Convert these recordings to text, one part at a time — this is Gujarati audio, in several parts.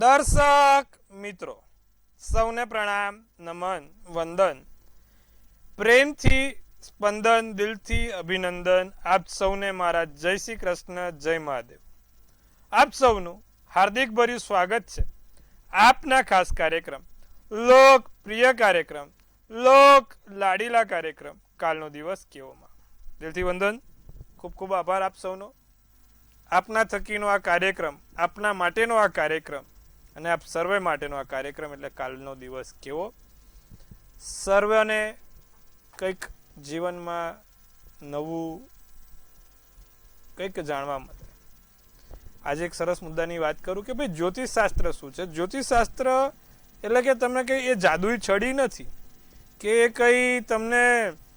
દર્શક મિત્રો સૌને પ્રણામ, નમન, વંદન, પ્રેમથી સ્પંદન, દિલથી અભિનંદન. આપ સૌને મારા જય શ્રી કૃષ્ણ, જય મહાદેવ. આપ સૌનું હાર્દિક ભર્યું સ્વાગત છે આપના ખાસ કાર્યક્રમ, લોકપ્રિય કાર્યક્રમ, લોક લાડીલા કાર્યક્રમ કાલનો દિવસ કેવોમાં. દિલથી વંદન, ખૂબ ખૂબ આભાર આપ સૌનો. આપના થકીનો આ કાર્યક્રમ, આપના માટેનો આ કાર્યક્રમ અને આપ સર્વે માટેનો આ કાર્યક્રમ એટલે કાલનો દિવસ કેવો. સર્વેને કંઈક જીવનમાં નવું કંઈક જાણવા મળે. આજે એક સરસ મુદ્દાની વાત કરું કે ભાઈ જ્યોતિષશાસ્ત્ર શું છે. જ્યોતિષશાસ્ત્ર એટલે કે તમને કંઈ એ જાદુઈ છડી નથી કે એ કંઈ તમને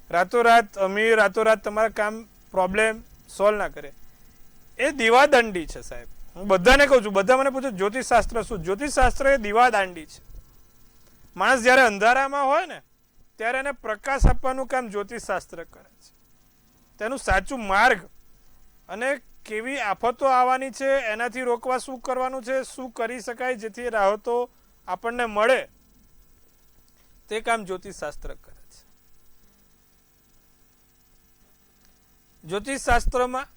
રાતોરાત અમીર, રાતોરાત તમારા કામ પ્રોબ્લેમ સોલ્વ ના કરે. એ દીવાદાંડી છે સાહેબ. હું બધાને કહું છું, બધા મને પૂછે જ્યોતિષશાસ્ત્ર શું. જ્યોતિષશાસ્ત્ર એ દીવાદાંડી છે. માણસ જ્યારે અંધારામાં હોય ને ત્યારે એને પ્રકાશ આપવાનું કામ જ્યોતિષશાસ્ત્ર કરે છે. તેનું સાચું માર્ગ અને કેવી આફતો આવવાની છે, એનાથી રોકવા શું કરવાનું છે, શું કરી શકાય જેથી રાહતો આપણને મળે, તે કામ જ્યોતિષશાસ્ત્ર કરે છે. જ્યોતિષશાસ્ત્રમાં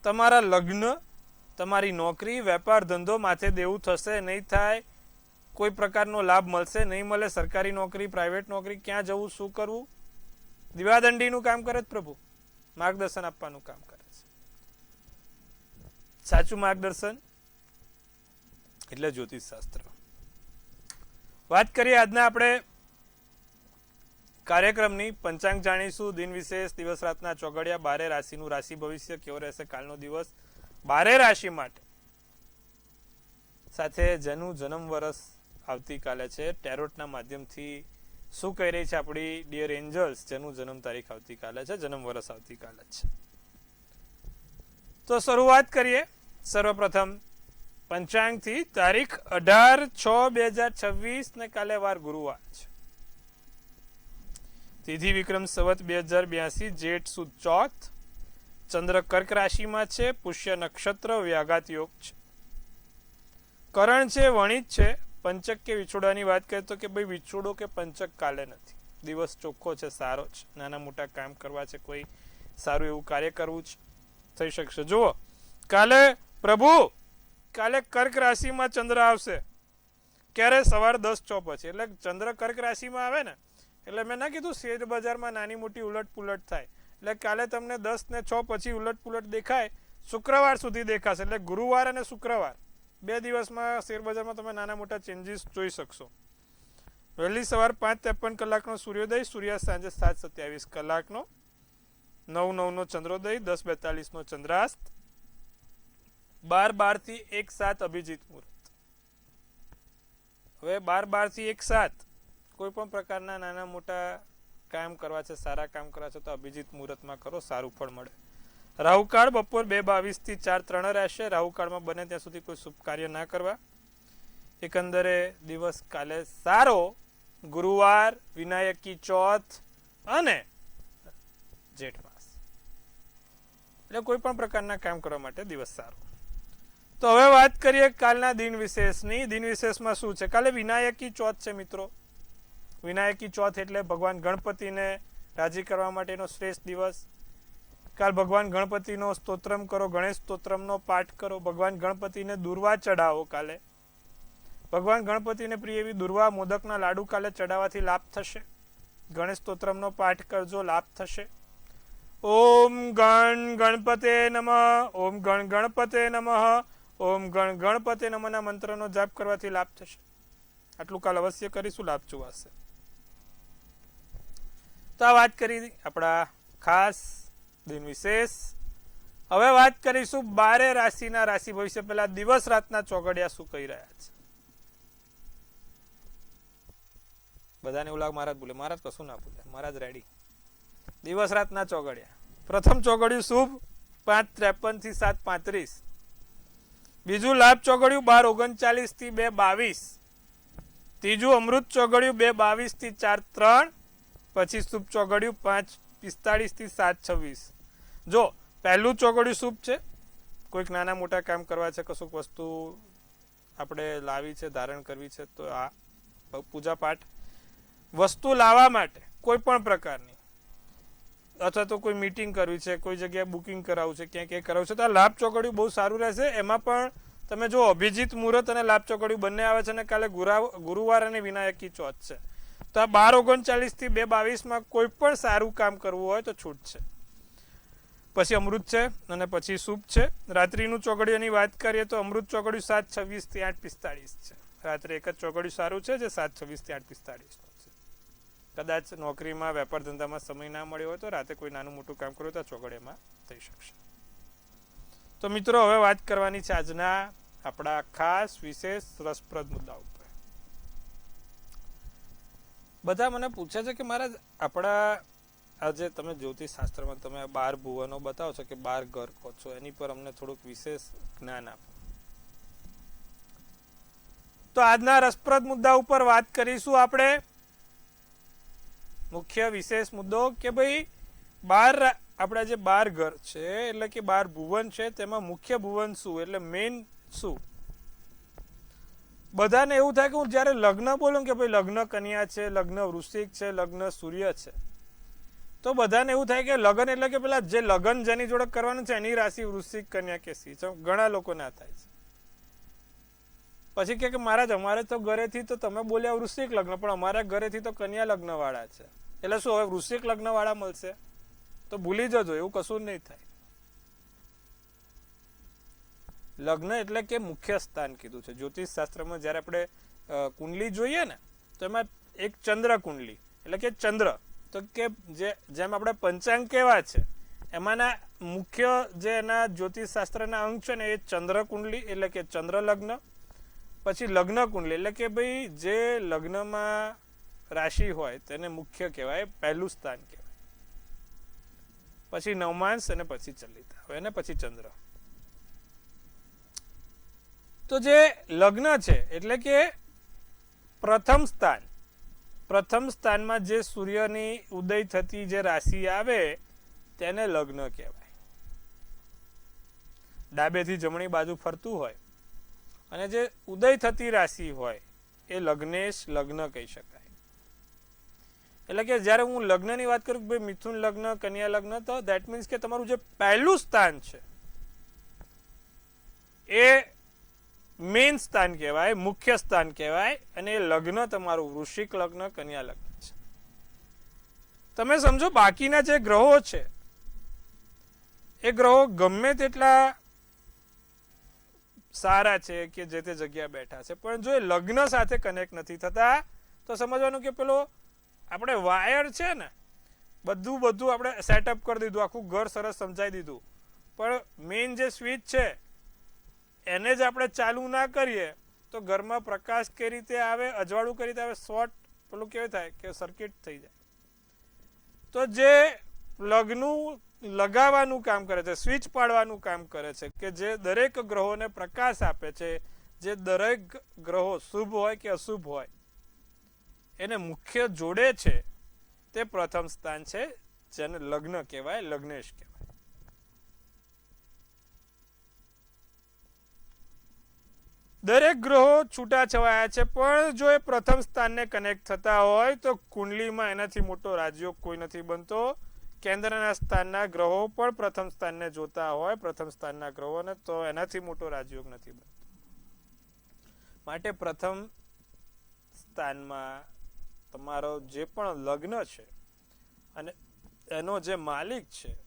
તમારા લગ્ન, તમારી નોકરી, વેપાર ધંધો માથે દેવું થશે નહીં થાય, કોઈ પ્રકારનો લાભ મળશે નહીં મળે, સરકારી નોકરી, પ્રાઇવેટ નોકરી, ક્યાં જવું, શું કરવું, દીવાદંડીનું કામ કરે છે પ્રભુ. માર્ગદર્શન આપવાનું કામ કરે છે. સાચું માર્ગદર્શન એટલે જ્યોતિષશાસ્ત્ર. વાત કરીએ આજના આપણે કાર્યક્રમની. પંચાંગ જાણીશું, દિન વિશેષ, દિવસ રાતના ચોઘડિયા, 12 રાશિનું રાશિ ભવિષ્ય કેવો રહેશે કાલનો દિવસ 12 રાશિ માટે. સાથે જેનું જન્મ વર્ષ આવતીકાલે છે, ટેરોટના માધ્યમથી શું કહી રહી છે આપણી ડિયર એન્જલ્સ, જેનું જન્મ તારીખ આવતીકાલે છે, જન્મ વર્ષ આવતીકાલે છે. તો શરૂઆત કરીએ સર્વપ્રથમ પંચાંગથી. તારીખ 18/6/2026 ને કાલે વાર ગુરુવાર છે. તિથિ વિક્રમ સંવત 2082, જેઠ સુદ ચોથ, ચંદ્ર કર્ક રાશિમાં છે, પુષ્ય નક્ષત્ર, વ્યાઘાત યોગ છે, કરણ છે, વણિજ છે. પંચક કે વિછોડાની વાત કરીએ તો કે ભાઈ વિછોડો કે પંચક કાલે નથી. દિવસ ચોખ્ખો છે, સારો છે, નાના મોટા કામ કરવા છે, કોઈ સારું એવું કાર્ય કરવું છે, થઈ શકશે. જુઓ કાલે પ્રભુ, કાલે કર્ક રાશિમાં ચંદ્ર આવશે. ક્યારે? સવાર 10:06 પછી. એટલે ચંદ્ર કર્ક રાશિમાં આવે ને એટલે મેં ના કીધું શેર બજારમાં નાની મોટી ઉલટ પુલટ થાય. એટલે કાલે તમને 10:06 પછી ઉલટ પુલટ દેખાય, શુક્રવાર સુધી દેખાશે. એટલે ગુરુવાર અને શુક્રવાર 2 દિવસમાં શેર બજારમાં તમે નાના મોટા ચેન્જીસ જોઈ શકશો. વહેલી સવાર 5:53 કલાકનો સૂર્યોદય, સૂર્યાસ્ત સાંજે 7:27 કલાકનો, 9:09 ચંદ્રોદય, 10:42 ચંદ્રાસ્ત, 12:12 થી 1:07 અભિજીત મુહૂર્ત. હવે 12:12 થી 1:07 કોઈ પણ પ્રકારના નાના મોટા કામ કરવા છે, સારા કામ કરવા છે તો અભિજીત મુહૂર્તમાં કરો, સારું ફળ મળે. રાહુકાળ બપોર 2:22 થી 4:03 રહેશે. રાહુકાળમાં બને ત્યાં સુધી કોઈ શુભ કાર્ય ના કરવા. એકંદરે દિવસ કાલે સારો. ગુરુવાર, વિનાયકી ચોથ અને જેઠ માસ, એટલે કોઈ પણ પ્રકારના કામ કરવા માટે દિવસ સારો. તો હવે વાત કરીએ કાલના દિન વિશેષની. દિન વિશેષમાં શું છે? કાલે વિનાયકી ચોથ છે મિત્રો. વિનાયકી ચોથ એટલે ભગવાન ગણપતિને રાજી કરવા માટેનો શ્રેષ્ઠ દિવસ. કાલ ભગવાન ગણપતિનો સ્તોત્રમ કરો, ગણેશ સ્તોત્રમનો પાઠ કરો, ભગવાન ગણપતિને દુર્વા ચડાવો. કાલે ભગવાન ગણપતિને પ્રિય એવી દુર્વા, મોદકના લાડુ કાલે ચડાવવાથી લાભ થશે. ગણેશ સ્તોત્રમનો પાઠ કરજો, લાભ થશે. ઓમ ગણ ગણપતે નમઃ, ઓમ ગણ ગણપતે નમઃ, ઓમ ગણ ગણપતે નમઃના મંત્રનો જાપ કરવાથી લાભ થશે. આટલું કાલ અવશ્ય કરીશું, લાભ જોવાશે. તો આ વાત કરી આપણા ખાસ દિન વિશેષ. હવે વાત કરીશું 12 રાશિના રાશિ ભવિષ્ય. પહેલા દિવસ રાતના ચોઘડિયા શું કહી રહ્યા છે. બધાને એવું લાગે મહારાજ બોલે. મહારાજ કશું ના બોલે, મહારાજ રેડી. દિવસ રાતના ચોઘડિયા. પ્રથમ ચોઘડિયું શુભ 5:53 થી 7:35. બીજું લાભ ચોઘડિયું 12:39 થી 2:22. ત્રીજું અમૃત ચોઘડિયું 2:22 થી 4:03. પછી શુભ ચોઘડિયું 5:45 થી 7:26. જો પહેલું ચોઘડિયું શુભ છે, કોઈક નાના મોટા કામ કરવા છે, કશુંક વસ્તુ આપણે લાવી છે, ધારણ કરવી છે, તો આ પૂજા પાઠ વસ્તુ લાવવા માટે કોઈ પણ પ્રકારની, અથવા તો કોઈ મીટિંગ કરવી છે, કોઈ જગ્યાએ બુકિંગ કરાવવું છે, ક્યાંક એ કરાવવું છે, તો આ લાભ ચોકડિયું બહુ સારું રહેશે. એમાં પણ તમે જો અભિજીત મુહૂર્ત અને લાભ ચોકડિયું બંને આવે છે, અને કાલે ગુરુવાર અને વિનાયકી ચોથ છે, તો આ 12:39 થી 2:22 કોઈ પણ સારું કામ કરવું હોય તો છૂટ છે. પછી અમૃત છે અને પછી શુભ છે. રાત્રિનું ચોકડીઓની વાત કરીએ તો અમૃત ચોકડિયું 7:26 થી 8:45 છે. રાત્રે એક જ ચોકડિયું સારું છે, જે 7:26 થી 8:45 છે. કદાચ નોકરીમાં, વેપાર ધંધામાં સમય ના મળ્યો હોય તો રાતે કોઈ નાનું મોટું કામ કરવું તો ચોકડીમાં થઈ શકશે. તો મિત્રો, હવે વાત કરવાની છે આજના આપણા ખાસ વિશેષ રસપ્રદ મુદ્દા ઉપર. બધા મને પૂછે છે કે મારા આપણા આજે તમે જ્યોતિષ શાસ્ત્રમાં તમે 12 ભુવનો બતાવો છો કે 12 ઘર કહો છો, એની પર અમને થોડુંક વિશેષ જ્ઞાન આપો. તો આજના રસપ્રદ મુદ્દા ઉપર વાત કરીશું આપણે. મુખ્ય વિશેષ મુદ્દો કે ભાઈ આપણા જે 12 ઘર છે, એટલે કે 12 ભુવન છે, તેમાં મુખ્ય ભુવન શું, એટલે મેઇન શું. બધાને એવું થાય કે હું જ્યારે લગ્ન બોલું કે ભાઈ લગ્ન કન્યા છે, લગ્ન વૃશ્ચિક છે, લગ્ન સૂર્ય છે, તો બધાને એવું થાય કે લગ્ન એટલે કે પેલા જે લગ્ન જેની જોડે કરવાનું છે એની રાશિ વૃશ્ચિક, કન્યા કે સિંહ. ઘણા લોકો ના થાય છે. પછી કે મહારાજ અમારે તો ઘરેથી તો તમે બોલ્યા વૃશ્ચિક લગ્ન, પણ અમારા ઘરેથી તો કન્યા લગ્ન વાળા છે, એટલે શું હવે વૃશ્ચિક લગ્ન વાળા મળશે? તો ભૂલી જજો, એવું કશું નહીં થાય. લગ્ન એટલે કે મુખ્ય સ્થાન કીધું છે જ્યોતિષ શાસ્ત્રમાં. જયારે આપણે કુંડલી જોઈએ ને, તો એમાં એક ચંદ્ર કુંડલી એટલે કે ચંદ્ર, તો કે જેમ આપણે પંચાંગ કેવા છે એમાંના મુખ્ય જે એના જ્યોતિષ શાસ્ત્રના અંગ છે ને, એ ચંદ્ર કુંડલી એટલે કે ચંદ્ર લગ્ન. પછી લગ્ન કુંડલી એટલે કે ભાઈ જે લગ્નમાં રાશિ હોય તેને મુખ્ય કહેવાય, પહેલું સ્થાન કહેવાય. પછી નવમાંશ અને પછી ચલિતા હોય, અને પછી ચંદ્ર. તો જે લગ્ન છે એટલે કે પ્રથમ સ્થાનમાં જે સૂર્યની ઉદય થતી જે રાશિ આવે તેને લગ્ન કહેવાય. ડાબેથી જમણી બાજુ ફરતું હોય અને જે ઉદય થતી રાશિ હોય એ લગ્નેશ લગ્ન કહી શકાય. એટલે કે જ્યારે હું લગ્નની વાત કરું કે મિથુન લગ્ન, કન્યા લગ્ન, તો દેટ મીન્સ કે તમારું જે પહેલું સ્થાન છે એ મેઇન સ્થાન કહેવાય, મુખ્ય સ્થાન કહેવાય, અને એ લગ્ન તમારું વૃશ્ચિક લગ્ન, કન્યા લગ્ન છે. તમે સમજો બાકીના જે ગ્રહો છે એ ગ્રહો ગમે તેટલા સારા છે કે જે તે જગ્યા બેઠા છે, પણ જો એ લગ્ન સાથે કનેક્ટ નથી થતા તો સમજવાનું કે પેલો આપણે વાયર છે ને, બધું આપણે સેટઅપ કરી દીધું, આખું ઘર સરસ સમજાવી દીધું, પણ મેઇન જે સ્વિચ છે એને જ આપણે ચાલુ ના કરીએ તો ઘરમાં પ્રકાશ કઈ રીતે આવે, અજવાળું કઈ રીતે આવે, શોર્ટ પેલું કેવું થાય કે સર્કિટ થઈ જાય. તો જે લગ્નનું લગાવવાનું કામ કરે છે, સ્વિચ પાડવાનું કામ કરે છે, કે જે દરેક ગ્રહોને પ્રકાશ આપે છે, જે દરેક ગ્રહો શુભ હોય કે અશુભ હોય એને મુખ્ય જોડે છે, તે પ્રથમ સ્થાન છે, જેને લગ્ન કહેવાય, લગ્નેશ કહેવાય. દરેક ગ્રહો છૂટા છવાયા છે, પણ જો એ પ્રથમ સ્થાનને કનેક્ટ થતા હોય તો કુંડલીમાં એનાથી મોટો રાજયોગ કોઈ નથી બનતો. કેન્દ્રના સ્થાનના ગ્રહો પણ પ્રથમ સ્થાનને જોતા હોય, પ્રથમ સ્થાનના ગ્રહોને, તો એનાથી મોટો રાજયોગ નથી બનતો. માટે પ્રથમ સ્થાનમાં તમારો જે પણ લગ્ન છે અને એનો જે માલિક છે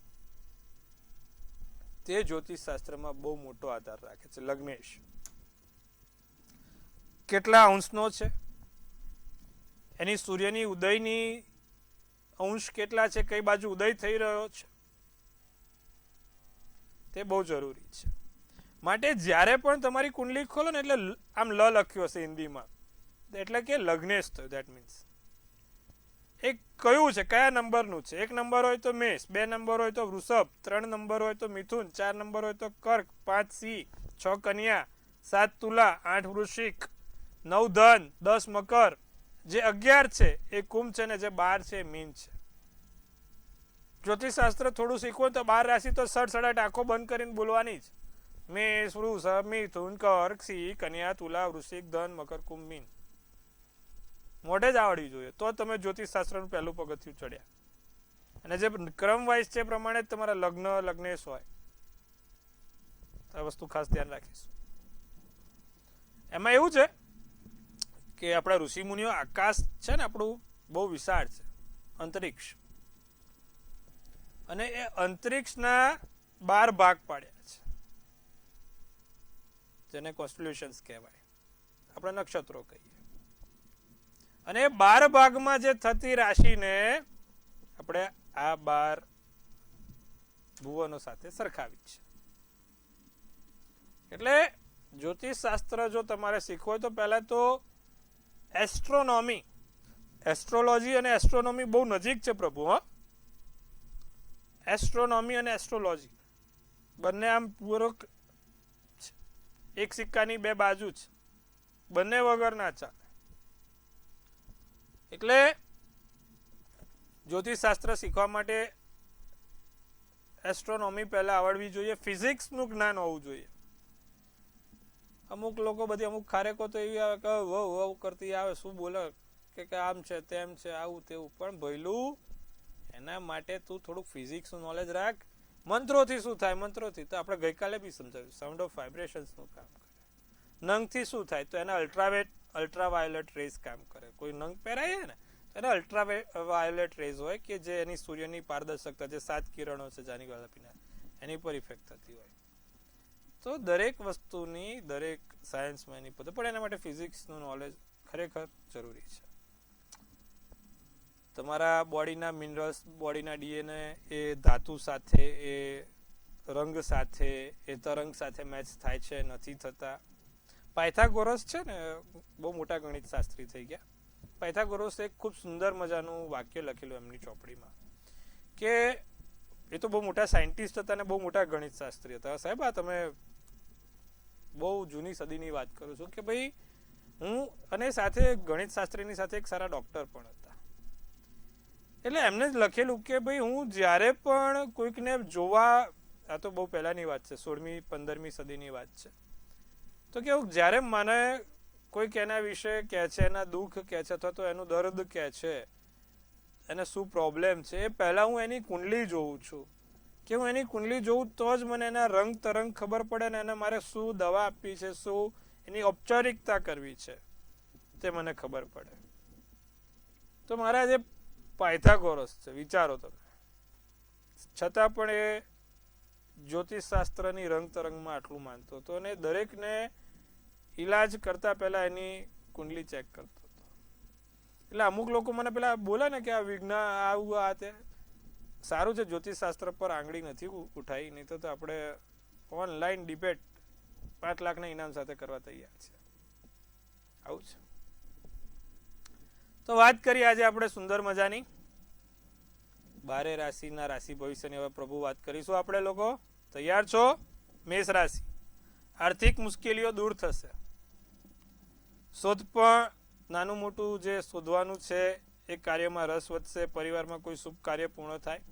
તે જ્યોતિષ શાસ્ત્રમાં બહુ મોટો આધાર રાખે છે. લગ્નેશ કેટલા અંશનો છે, એની સૂર્યની ઉદયની અંશ કેટલા છે, કઈ બાજુ ઉદય થઈ રહ્યો છે, તે બહુ જરૂરી છે. માટે જ્યારે પણ તમારી કુંડલી ખોલો ને, એટલે આમ લખ્યું હશે હિન્દીમાં, એટલે કે લગ્નેશ થયું. દેટ મીન્સ એક કયું છે, કયા નંબરનું છે. 1 નંબર હોય તો મેષ, 2 નંબર હોય તો વૃષભ, 3 નંબર હોય તો મિથુન, 4 નંબર હોય તો કર્ક, 5 સિંહ, 6 કન્યા, 7 તુલા, 8 વૃશ્ચિક, 9 ધન, 10 મકર, જે 11 છે એ કુંભ છે, ને જે 12 છે એ મીન છે. જ્યોતિષ શાસ્ત્ર થોડું શીખવું તો 12 રાશિ તો સડસડાટ આંખો બંધ કરીને બોલવાની જ. મેષ, વૃષભ, મિથુન, કર્ક, સિંહ, કન્યા, તુલા, વૃશ્ચિક, ધન, મકર, કુંભ, મીન. મોઢે જ આવડવી જોઈએ તો તમે જ્યોતિષશાસ્ત્રનું પહેલું પગથિયું ચડ્યા. અને જે ક્રમ વાઇઝ છે પ્રમાણે તમારા લગ્ન લગ્નેશ હોય. આ વસ્તુ ખાસ ધ્યાન રાખીશું. એમાં એવું છે કે આપણા ઋષિ મુનિઓ આકાશ છે ને આપણું બહુ વિશાળ છે, અંતરિક્ષ, અને એ અંતરિક્ષના 12 ભાગ પાડ્યા છે જેને કોન્સ્ટેલેશન્સ કહેવાય, આપણે નક્ષત્રો કહીએ. અને 12 ભાગમાં જે થતી રાશિને આપણે આ 12 ભુવનો સાથે સરખાવી છે. એટલે જ્યોતિષશાસ્ત્ર જો તમારે શીખવું હોય તો પહેલા તો એસ્ટ્રોનોમી, એસ્ટ્રોલોજી અને એસ્ટ્રોનોમી બહુ નજીક છે પ્રભુ. એસ્ટ્રોનોમી અને એસ્ટ્રોલોજી બંને આમ પૂરક એક સિક્કાની બે બાજુ છે, બંને વગર ના ચાલે. એટલે જ્યોતિષશાસ્ત્ર શીખવા માટે એસ્ટ્રોનોમી પહેલા આવડવી જોઈએ, ફિઝિક્સનું જ્ઞાન હોવું જોઈએ. અમુક લોકો બધી અમુક ખારેકો તો એવી આવે કે વહુ કરતી આવે, શું બોલે કે આમ છે તેમ છે આવું તેવું. પણ ભયલું એના માટે તું થોડુંક ફિઝિક્સનું નોલેજ રાખ. મંત્રોથી શું થાય? મંત્રોથી તો આપણે ગઈકાલે બી સમજાવ્યું, સાઉન્ડ ઓફ વાઇબ્રેશન્સનું કામ કરે. નંગથી શું થાય? તો એના અલ્ટ્રાવાયોલેટ રેઝ કામ કરે. કોઈ નંગ પહેરાય ને તો એના અલ્ટ્રાવાયોલેટ રેઝ હોય કે જે એની સૂર્યની પારદર્શકતા, જે 7 કિરણો છે જાની ગળપીના, એની પર ઇફેક્ટ થતી હોય. તો દરેક વસ્તુની, દરેક સાયન્સમાં એની પદ્ધતિ, પણ એના માટે ફિઝિક્સનું નોલેજ ખરેખર જરૂરી છે. તમારા બોડીના મિનરલ્સ, બોડીના ડીએનએ એ ધાતુ સાથે, એ રંગ સાથે, એ તરંગ સાથે મેચ થાય છે, નથી થતા. પાયથાગોરસ છે ને, બહુ મોટા ગણિત શાસ્ત્રી થઈ ગયા. પાયથાગોરસ એક ખૂબ સુંદર મજાનું વાક્ય લખેલું એમની ચોપડીમાં કે એ તો બહુ મોટા સાયન્ટિસ્ટ હતા અને બહુ મોટા ગણિત શાસ્ત્રી હતા. સાહેબ આ તમે બહુ જૂની સદીની વાત કરું છું કે ભાઈ હું, અને સાથે ગણિત શાસ્ત્રીની સાથે એક સારા ડોક્ટર પણ હતા. એટલે એમને જ લખેલું કે ભાઈ હું જ્યારે પણ કોઈકને જોવા, આ તો બહુ પહેલાની વાત છે, 16મી 15મી સદીની વાત છે, તો કે જ્યારે મને કોઈક એના વિશે કહે છે, એના દુઃખ કહે છે અથવા તો એનું દર્દ કહે છે, એને શું પ્રોબ્લેમ છે, એ પહેલાં હું એની કુંડલી જોઉં છું. કે હું એની કુંડલી જોઉં તો જ મને એના રંગ તરંગ ખબર પડે ને એને મારે શું દવા આપવી છે, શું એની ઔપચારિકતા કરવી છે તે મને ખબર પડે. તો મારા જે પાયથાગોરસ છે, વિચારો તમે, છતાં પણ એ જ્યોતિષશાસ્ત્રની રંગ તરંગમાં આટલું માનતો હતો અને દરેકને ઈલાજ કરતા પહેલા એની કુંડલી ચેક કરતો હતો. એટલે અમુક લોકો મને પેલા બોલે ને કે આ વિજ્ઞાન આવું આ તે, સારું છે જ્યોતિષશાસ્ત્ર પર આંગળી નથી ઉઠાઈ, નહીં તો આપણે ઓનલાઈન ડિબેટ 5 લાખના ઇનામ સાથે કરવા તૈયાર છે. આવું છે. તો વાત કરીએ આજે આપણે સુંદર મજાની 12 રાશિના રાશિ ભવિષ્યની. હવે પ્રભુ વાત કરીશું આપણે લોકો. તૈયાર છો? મેષ રાશિ, આર્થિક મુશ્કેલીઓ દૂર થશે. શોધ પણ નાનું મોટું જે શોધવાનું છે એ કાર્યમાં રસ વધશે. પરિવારમાં કોઈ શુભ કાર્ય પૂર્ણ થાય.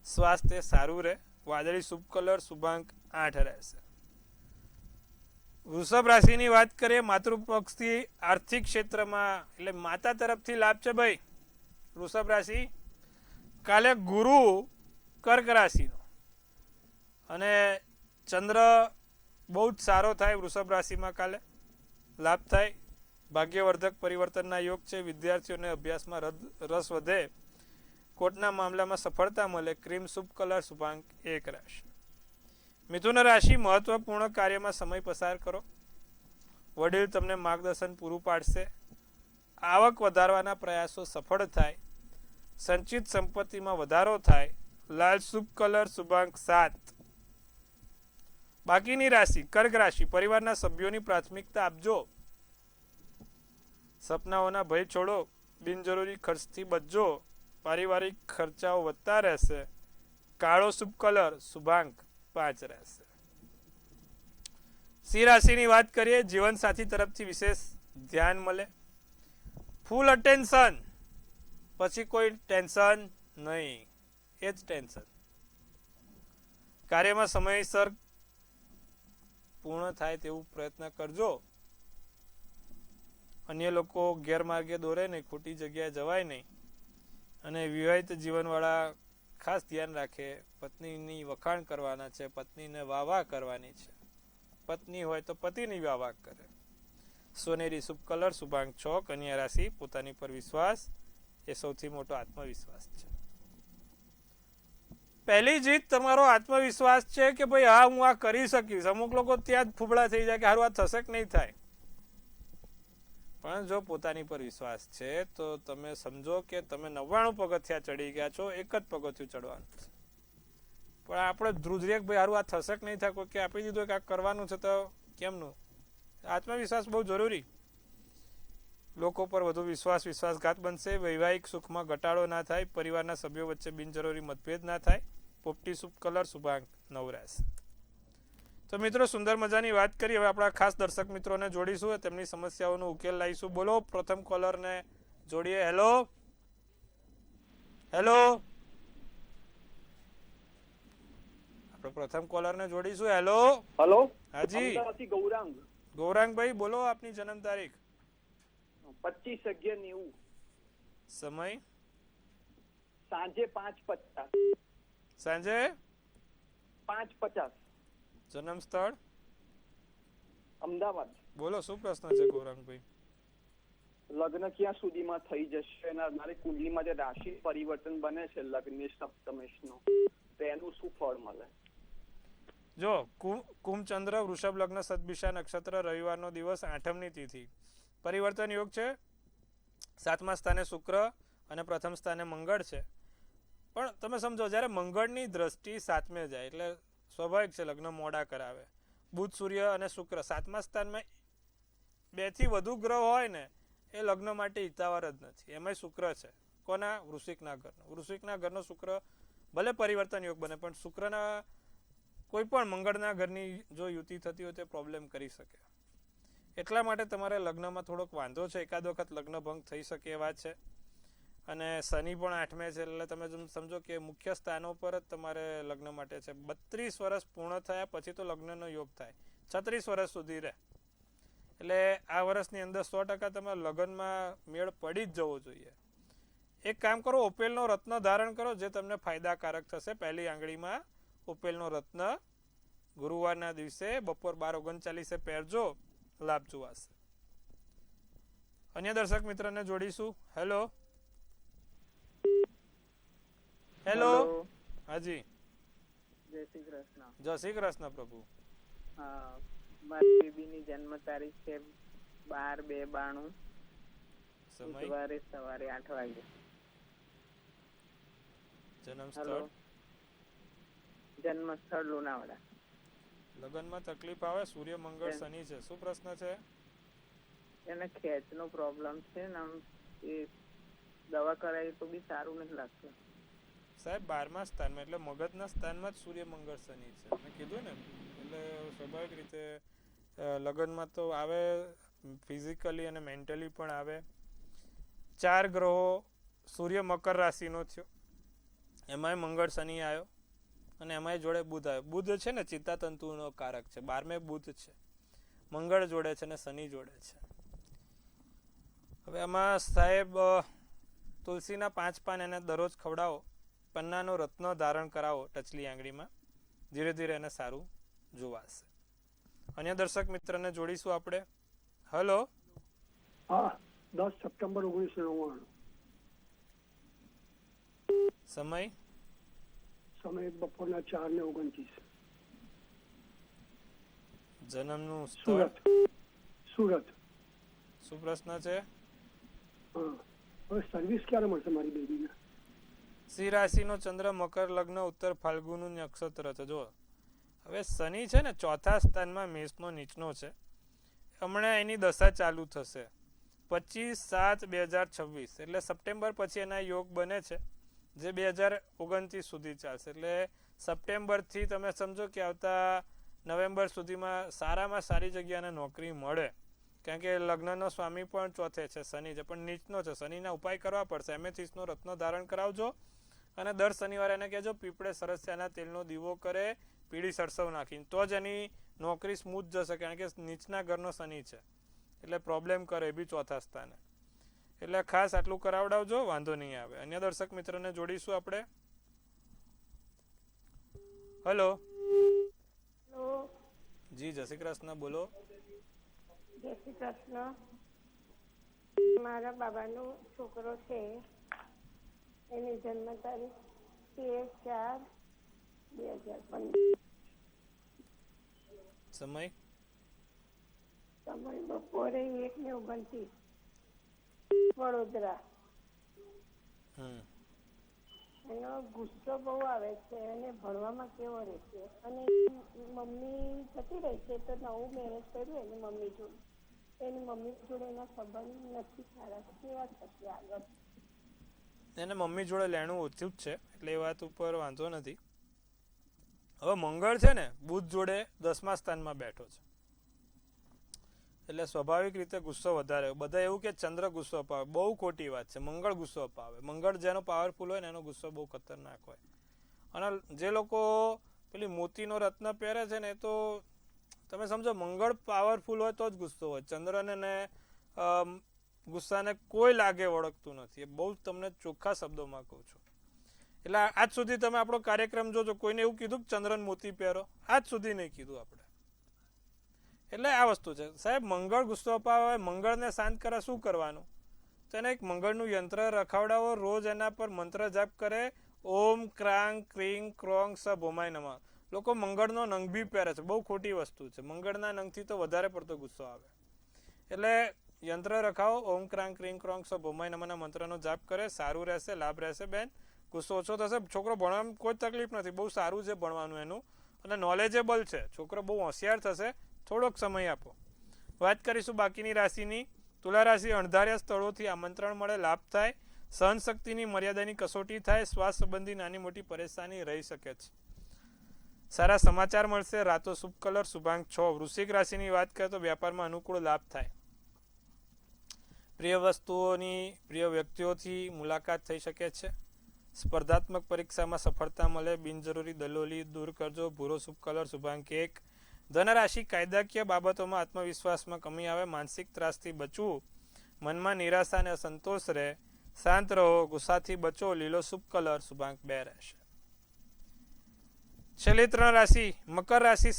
સ્વાસ્થ્ય સારું રહે. વાદળી શુભ કલર, શુભાંક 8 રહેશે. વૃષભ રાશિની વાત કરીએ, માતૃપક્ષથી આર્થિક ક્ષેત્રમાં એટલે માતા તરફથી લાભ છે ભાઈ. વૃષભ રાશિ, કાલે ગુરુ કર્ક રાશિનો અને ચંદ્ર બહુ જ સારો થાય વૃષભ રાશિમાં. કાલે લાભ થાય. ભાગ્યવર્ધક પરિવર્તનના યોગ છે. વિદ્યાર્થીઓને અભ્યાસમાં રસ વધે. કોર્ટના મામલામાં સફળતા મળે. ક્રીમ શુભ કલર, શુભાંક 1 રહેશે. મિથુન રાશિ, મહત્વપૂર્ણ કાર્યમાં સમય પસાર કરો. વડીલ તમને માર્ગદર્શન પૂરું પાડશે. આવક વધારવાના પ્રયાસો સફળ થાય. સંચિત સંપત્તિમાં વધારો થાય. લાલ શુભ કલર, શુભાંક 7. બાકીની રાશિ કર્ક રાશિ, પરિવારના સભ્યોની પ્રાથમિકતા આપજો. સપનાઓના ભય છોડો. બિનજરૂરી ખર્ચથી બચજો. પારિવારિક ખર્ચાઓ વધતા રહેશે. કાળો શુભ કલર, શુભાંક 5 રહેશે. સિંહ રાશિની વાત કરીએ, જીવનસાથી તરફથી વિશેષ ધ્યાન મળે. ફૂલ અટેન્શન, પછી કોઈ ટેન્શન નહીં, એ જ ટેન્શન. કાર્યમાં સમયસર પૂર્ણ થાય તેવું પ્રયત્ન કરજો. અન્ય લોકો ગેરમાર્ગે દોરે નહીં, ખોટી જગ્યાએ જવાય નહીં. અને વિવાહિત જીવનવાળા ખાસ ધ્યાન રાખે, પત્નીની વખાણ કરવાના છે, પત્નીને વાહ કરવાની છે. પત્ની હોય તો પતિની વાહ કરે. સોનેરી શુભ કલર શુભાંક 6. કન્યા રાશિ પોતાની પર વિશ્વાસ એ સૌથી મોટો આત્મવિશ્વાસ છે. પહેલી જીત તમારો આત્મવિશ્વાસ છે કે ભાઈ હા હું આ કરી શકીશ. અમુક લોકો ત્યાં જ ફૂબડા થઈ જાય કે હારું આ થશે કે નહીં થાય. પણ જો પોતાની પર વિશ્વાસ છે તો તમે સમજો કે તમે 99 પગથિયા ચડી ગયા છો, એક જ પગથિયું ચડવાનું છે. પણ આપણે ધ્રુજરીએ ભાઈ હારું આ થશે કે નહીં થાય, કોઈ કે આપી દીધું કે આ કરવાનું છે તો કેમનું. આત્મવિશ્વાસ બહુ જરૂરી. લોકો પર વધુ વિશ્વાસઘાત બનશે. વૈવાહિક સુખમાં ઘટાડો ના થાય. પરિવારના સભ્યો વચ્ચે બિનજરૂરી મતભેદ ના થાય. પોપટી શુભ કલર શુભાંક 9 રહેશે. તો મિત્રો સુંદર મજાની વાત કરી. હવે આપણા ખાસ દર્શક મિત્રોને જોડીશું, તેમની સમસ્યાઓનો ઉકેલ લાવીશું. બોલો પ્રથમ કોલરને જોડીએ. હેલો આપણે પ્રથમ કોલરને જોડીશું. હેલો હાજી ગૌરાંગભાઈ બોલો આપની જન્મ તારીખ. 25/11/90. સમય સાંજે 5:50. સાંજે 5:50. જન્મ સ્થળ અમદાવાદ. બોલો શું પ્રશ્ન છે ગૌરાંગભાઈ? લગ્ન ક્યાં સુધીમાં થઈ જશે? મારી કુંડલીમાં જે રાશિ પરિવર્તન બને છે લગ્ન સપ્તમેશનો, તો એનું શું ફળ મળે? જો કુંભ ચંદ્ર વૃષભ લગ્ન સદભિષા નક્ષત્ર રવિવારનો દિવસ 8મની તિથિ. પરિવર્તન યોગ છે. 7મા સ્થાને શુક્ર અને પ્રથમ સ્થાને મંગળ છે. પણ તમે સમજો જ્યારે મંગળની દ્રષ્ટિ 7મે જાય એટલે સ્વાભાવિક છે લગ્ન મોડા કરાવે. બુધ સૂર્ય અને શુક્ર 7મા સ્થાનમાં 2 થી વધુ ગ્રહ હોય ને એ લગ્ન માટે હિતાવર જ નથી. એમાંય શુક્ર છે. કોના? વૃશ્ચિકના ઘરનો. વૃશ્ચિકના ઘરનો શુક્ર ભલે પરિવર્તન યોગ બને પણ શુક્રના કોઈ પણ મંગળના ઘરની જો યુતિ થતી હોય તો પ્રોબ્લેમ કરી શકે. એટલા માટે તમારે લગ્નમાં થોડોક વાંધો છે. એકાદ વખત લગ્ન ભંગ થઈ શકે એવા છે. અને શનિ પણ 8મે છે એટલે તમે સમજો કે મુખ્ય સ્થાનો પર જ તમારે લગ્ન માટે છે. 32 વર્ષ પૂર્ણ થયા પછી તો લગ્નનો યોગ થાય. 36 વર્ષ સુધી રહે. એટલે આ વર્ષની અંદર 100% તમારે લગ્નમાં મેળ પડી જ જવો જોઈએ. એક કામ કરો, ઓપેલનો રત્ન ધારણ કરો જે તમને ફાયદાકારક થશે. પહેલી આંગળીમાં ઓપેલનો રત્ન ગુરુવારના દિવસે બપોર 12:39 પહેરજો, લાભ જોવાશે. અન્ય દર્શક મિત્રને જોડીશું. હેલો હાજી જય શ્રી કૃષ્ણ પ્રભુ. મારી બેબીની જન્મ તારીખ છે 12/2/92. બુધવારે સવારે 8 વાગે. જન્મ સ્થળ લુણાવાડા. લગ્નમાં તકલીફ આવે. સૂર્ય મંગળ શનિ છે. શું પ્રશ્ન છે? એને ખેંચનો પ્રોબ્લેમ છે ને એ દવા કરાવી તો બી સારું નથી લાગતું. સાહેબ 12મા સ્થાનમાં એટલે મગજના સ્થાનમાં જ સૂર્ય મંગળ શનિ છે. મેં કીધું ને એટલે સ્વાભાવિક રીતે લગ્નમાં તો આવે, ફિઝિકલી અને મેન્ટલી પણ આવે. 4 ગ્રહો સૂર્ય મકર રાશિનો થયો, એમાંય મંગળ શનિ આવ્યો અને એમાંય જોડે બુધ આવ્યો. બુધ છે ને ચિત્તાતંતુનો કારક છે. 12મે બુધ છે, મંગળ જોડે છે અને શનિ જોડે છે. હવે આમાં સાહેબ તુલસીના 5 પાન એને દરરોજ ખવડાવો. પન્નાનો રત્ન ધારણ કરાવો ટચલી આંગળીમાં. ધીરે ધીરે એને સારું જોવાશે. અન્ય દર્શક મિત્રને જોડીશું આપણે. Hello 10 September 1999. સમય બપોરના 4:29. જન્મનું સુરત. શું પ્રશ્ન છે? હવે સર્વિસ ક્યારે મળશે મારી બેબીને? સિંહ રાશિનો ચંદ્ર મકર લગ્ન ઉત્તર ફાલ્ગુનું નક્ષત્ર છે. જો હવે શનિ છે ને 4થા સ્થાનમાં મેષનો નીચનો છે. હમણાં એની દશા ચાલુ થશે 25/7/2026 એટલે સપ્ટેમ્બર પછી એના યોગ બને છે જે 2029 સુધી ચાલશે. એટલે સપ્ટેમ્બરથી તમે સમજો કે આવતા નવેમ્બર સુધીમાં સારામાં સારી જગ્યાને નોકરી મળે. કારણ કે લગ્નનો સ્વામી પણ 4થે છે, શનિ છે પણ નીચનો છે. શનિના ઉપાય કરવા પડશે. એમેથિસ્ટનો રત્ન ધારણ કરાવજો અને દર શનિવારે એને કહેજો પીપળે સરસ્યાના તેલનો દીવો કરે પીળી સરસવ નાખીને, તો જ એની નોકરી સ્મૂથ જશે, કારણ કે નીચના ઘરનો શનિ છે એટલે પ્રોબ્લેમ કરે, એ બી ચોથા સ્થાને. એટલે ખાસ આટલું કરાવડાવજો, વાંધો નહીં આવે. અન્ય દર્શક મિત્રને જોડીશું આપણે. હેલો જી, જય શ્રી કૃષ્ણ, બોલો. જય શ્રી કૃષ્ણ. મારા બાબાનો છોકરો છે, એની જન્મ તારીખ 13/4/2015. સમય બપોરે 1:29 વડોદરા. એનો ગુસ્સો બહુ આવે છે અને ભણવામાં કેવો રહેશે, અને મમ્મી જતી રહી છે તો નવું મેરેજ કર્યું એની મમ્મી જોડે. એની મમ્મી જોડે એના સંબંધ નથી સારા, કેવા થશે આગળ? એને મમ્મી જોડે લેણું ઓછું જ છે એટલે એ વાત ઉપર વાંધો નથી. હવે મંગળ છે ને બુધ જોડે 10મા સ્થાનમાં બેઠો છે એટલે સ્વાભાવિક રીતે ગુસ્સો વધારે. બધા એવું કે ચંદ્ર ગુસ્સો અપાવે, બહુ ખોટી વાત છે. મંગળ ગુસ્સો અપાવે. મંગળ જેનો પાવરફુલ હોય ને એનો ગુસ્સો બહુ ખતરનાક હોય. અને જે લોકો પેલી મોતીનો રત્ન પહેરે છે ને એ તો તમે સમજો મંગળ પાવરફુલ હોય તો જ ગુસ્સો હોય. ચંદ્રને ને ગુસ્સાને કોઈ લાગે વળગતું નથી. એ બહુ તમને ચોખ્ખા શબ્દોમાં કહું છું. એટલે આજ સુધી તમે આપણો કાર્યક્રમ જોજો, કોઈને એવું કીધું કે ચંદ્રન મોતી પહેરો? આજ સુધી નહીં કીધું આપણે. એટલે આ વસ્તુ છે સાહેબ. મંગળ ગુસ્સો અપાવે, મંગળને શાંત કરે, શું કરવાનું? તો એને એક મંગળનું યંત્ર રખાવડાવો, રોજ એના પર મંત્ર જાપ કરે, ઓમ ક્રાંગ ક્રીંગ ક્રોંગ સ ભોમાય નમઃ. લોકો મંગળનો નંગ બી પહેરે છે, બહુ ખોટી વસ્તુ છે. મંગળના નંગથી તો વધારે પડતો ગુસ્સો આવે. એટલે યંત્ર રખાવો, ઓમ ક્રાંગ ક્રીંગ ક્રોંગ સ ભોમાય નમઃના મંત્રનો જાપ કરે, સારું રહેશે, લાભ રહેશે બેન. ગુસ્સો ઓછો થશે. છોકરો ભણવામાં કોઈ તકલીફ નથી, બહુ સારું છે ભણવાનું એનું, અને નોલેજેબલ છે. છોકરો બહુ હોશિયાર થશે. થોડોક સમય આપો. વાત કરીશું બાકીની રાશિની. તુલા રાશિ, અણધાર્યા સ્થળોથી આમંત્રણ મળે, લાભ થાય, સહનશક્તિની મર્યાદાની કસોટી થાય, શ્વાસ સંબંધી નાની મોટી પરેશાની રહી શકે છે. સારા સમાચાર મળશે. રાતો શુભ કલર શુભાંક 6. વૃશ્ચિક રાશિની વાત કરીએ તો વ્યાપારમાં અનુકૂળ લાભ થાય. પ્રિય વસ્તુઓની, પ્રિય વ્યક્તિઓથી મુલાકાત થઈ શકે છે. સ્પર્ધાત્મક પરીક્ષામાં સફળતા મળે. બિનજરૂરી દલોલી દૂર કરજો. ભૂરો શુભ કલર શુભાંક 1. ધનરાશિ, કાયદાકીય બાબતોમાં આત્મવિશ્વાસમાં કમી આવે. માનસિક ત્રાસથી બચવું. મનમાં નિરાશા અને અસંતોષ રહે. શાંત રહો. ગુસ્સાથી બચો. લીલો શુભ કલર શુભાંક 2 રહેશે. છેલ્લી 3 રાશિ. મકર રાશિ,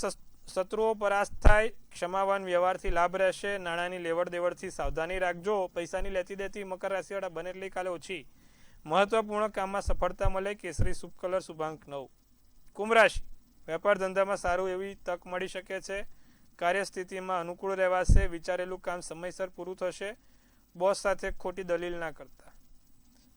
શત્રુઓ પરાસ્ત થાય. ક્ષમાવાન વ્યવહારથી લાભ રહેશે. નાણાંની લેવડ દેવડથી સાવધાની રાખજો. પૈસાની લેતી દેતી મકર રાશિવાળા બને એટલી કાલે ઓછી. મહત્વપૂર્ણ કામમાં સફળતા મળે. કેસરી શુભ કલર શુભાંક 9. કુંભ રાશિ, વેપાર ધંધામાં સારું એવી તક મળી શકે છે. કાર્યસ્થિતિમાં અનુકૂળ રહેવાશે. વિચારેલું કામ સમયસર પૂરું થશે. બોસ સાથે ખોટી દલીલ ના કરતા.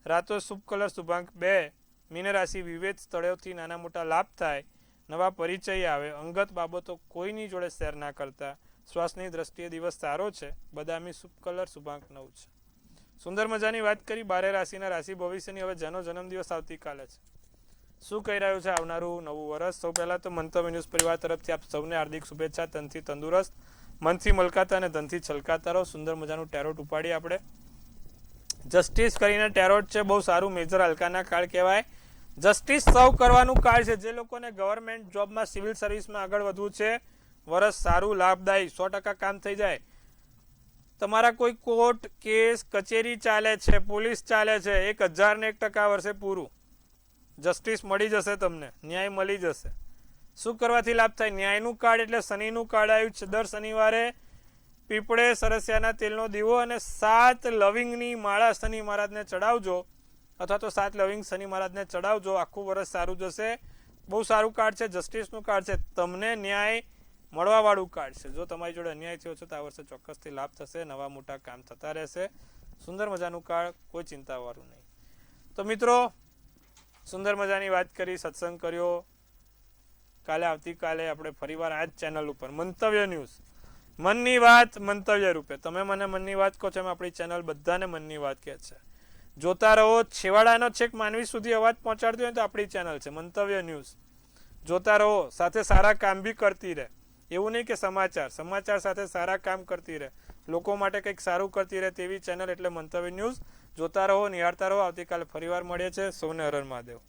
રાતો શુભ કલર શુભાંક 2. મીન રાશિ, વિવિધ સ્થળોથી નાના મોટા લાભ થાય. નવા પરિચય આવે. અંગત બાબતો કોઈની જોડે શેર ના કરતા. શ્વાસની દ્રષ્ટિએ દિવસ સારો છે. બદામી શુભ કલર શુભાંક 9 છે. સુંદર મજાની વાત કરી 12 રાશિના રાશિ ભવિષ્યની. હવે જેનો જન્મદિવસ આવતીકાલે છે, શું કહી રહ્યું છે આવનારું નવું વર્ષ? સૌ પહેલાં તો મંતવ્ય ન્યૂઝ પરિવાર તરફથી આપ સૌને હાર્દિક શુભેચ્છા. તનથી તંદુરસ્ત, મનથી મલકાતા અને ધનથી છલકાતા રહો. સુંદર મજાનું ટેરોટ ઉપાડીએ આપણે. જસ્ટિસ કરીને ટેરોટ છે, બહુ સારું. મેજર હલકાના કાર્ડ કહેવાય. જસ્ટિસ સર્વ કરવાનું કાર્ડ છે. જે લોકોને ગવર્મેન્ટ જોબમાં, સિવિલ સર્વિસમાં આગળ વધવું છે, વર્ષ સારું, લાભદાયી, 100% કામ થઈ જાય. તમારા કોઈ કોર્ટ કેસ કચેરી ચાલે છે, પોલીસ ચાલે છે, 1001% વર્ષે પૂરું. જસ્ટિસ મળી જશે તમને, ન્યાય મળી જશે. શું કરવાથી લાભ થાય? ન્યાયનું કાર્ડ એટલે શનિનું કાર્ડ આવ્યું છે. દર શનિવારે પીપળે સરસિયાના તેલનો દીવો અને 7 લવિંગની માળા શનિ મહારાજને ચડાવજો, અથવા તો 7 લવિંગ શનિ મહારાજને ચડાવજો. આખું વર્ષ સારું જશે. બહુ સારું કાર્ડ છે. જસ્ટિસનું કાર્ડ છે. તમને ન્યાય મળવાવાળું કાર્ડ છે. જો તમારી જોડે અન્યાય થયો છે તો આ વર્ષે ચોક્કસથી લાભ થશે. નવા મોટા કામ થતા રહેશે. સુંદર મજાનું કાર્ડ, કોઈ ચિંતાવાળું નહીં. તો મિત્રો, સુંદર મજાની વાત કરી, સત્સંગ કર્યો. કાલે આવતીકાલે આપણે ફરીવાર આ જ ચેનલ ઉપર મંતવ્ય ન્યૂઝ, મનની વાત મંતવ્ય રૂપે. તમે મને મનની વાત કહો છો, એમ આપણી ચેનલ બધાને મનની વાત કહે છે. જોતા રહો. છેવાડાનો છેક માનવી સુધી અવાજ પહોંચાડતી હોય તો આપણી ચેનલ છે મંતવ્ય ન્યૂઝ. જોતા રહો. સાથે સારા કામ બી કરતી રહે. એવું નહીં કે સમાચાર સાથે સારા કામ કરતી રહે, લોકો માટે કંઈક સારું કરતી રહે તેવી ચેનલ એટલે મંતવ્ય ન્યૂઝ. જોતા રહો, નિહાળતા રહો. આવતીકાલે ફરીવાર મળીએ છીએ. સૌને હર હર મહાદેવ.